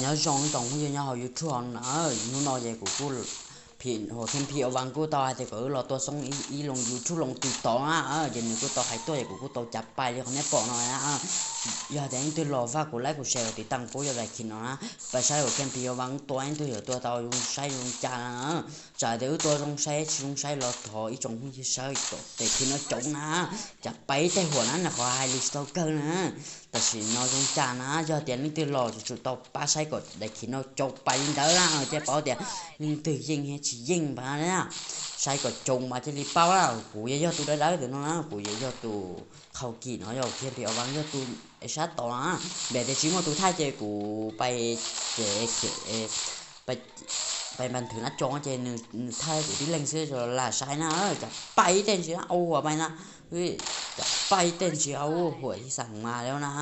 nhớ rong tổng như nhau yêu thương nữa nó nói về của cô phiền hồ thêm phiền vàng cô tao thì có lo tôi sống ý lòng YouTube lòng tụt tỏ á giờ này cô tao hay tôi của cô tao chặt bài đi không nhớ bỏ nó á giờ thì anh tôi lo phát của like của share thì tăng cố cho lại khi nó và sai của thêm phiền vàng tôi anh tôi hiểu tôi tao dùng sai dùng cha á trả để tôi dùng sai lo thôi trong cái sai để khi nó trống á chặt bài tayหัวนั้นนะขอให้ลิสต์เกินนะแต่สิnó dùng chaนะgiờ tiền anh tôi lo cho tao ba sai của để khi nó chọc bài đến đó là chứ bảo tiền nhưng tự nhiên hay chỉ dinh bà đấy sai có trùng mà chỉ li bao là cụ vậy do tôi đã đỡ được nó cụ vậy do tôi khâu kỳ nó rồi thêm thì ở vắng do tôi sát tỏ á để để chỉ mà tôi thay chơi cụ bay để bay bay bàn thử nó cho trên thay của đi lên xưa rồi là sai nó bay tên chỉ âu à bay na bay tên chỉ âu hồiสั่งมาแล้วนะ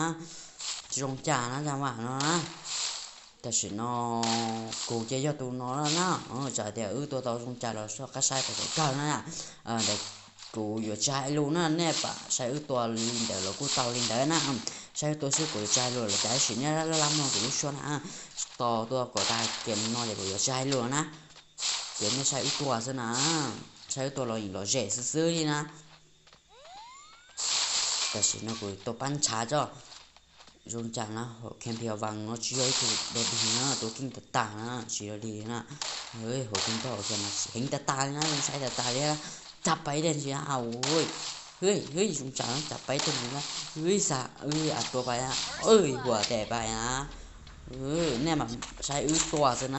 จงจ่านะจังหวะเนาะแต่สิnó cụ chơi cho tụi nó là nó trả tiền tụi tao không trả là sao cái sai phải cao nữa để cụ vừa chạy luôn á nè bà sai tụi linh để là cụ tao linh đấy nè sai tụi sư cụ chạy luôn là cái chuyện nhá nó làm nó cũng xóa nè tụi của ta kiếm nó để vừa chạy luôn nè kiếm nó sai tụi xem nè sai tụi nó rẻ xứ đi nèแต่สิnó cụ tụi bán trả cho dùng chẳng là họ kèm theo vàng nó chơi thì đẹp thì nó tôi kinh tật tà nó chỉ là đi nó ơi họ kinh tao kèm mà hình tật tà nó dùng sai tật tà đấy chặt bấy đen chứ ôi ơi dùng chẳng chặt bấy tên nó ơi sao à tôi bài à ơi của đẹp bài à nè mà sai to rồi nó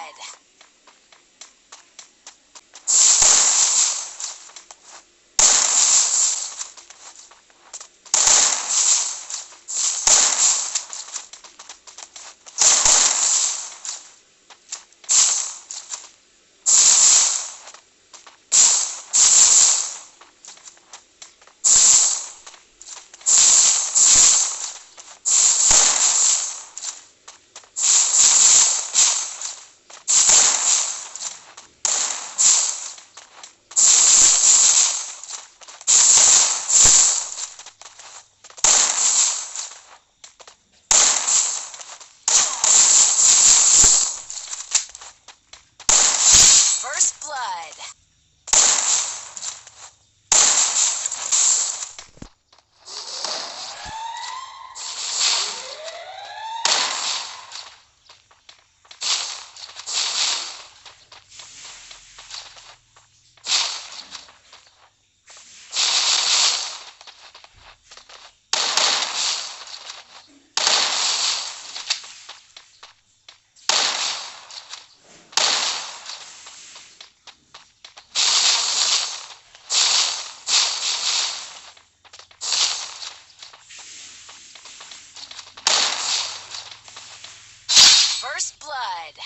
blood. First blood. First blood.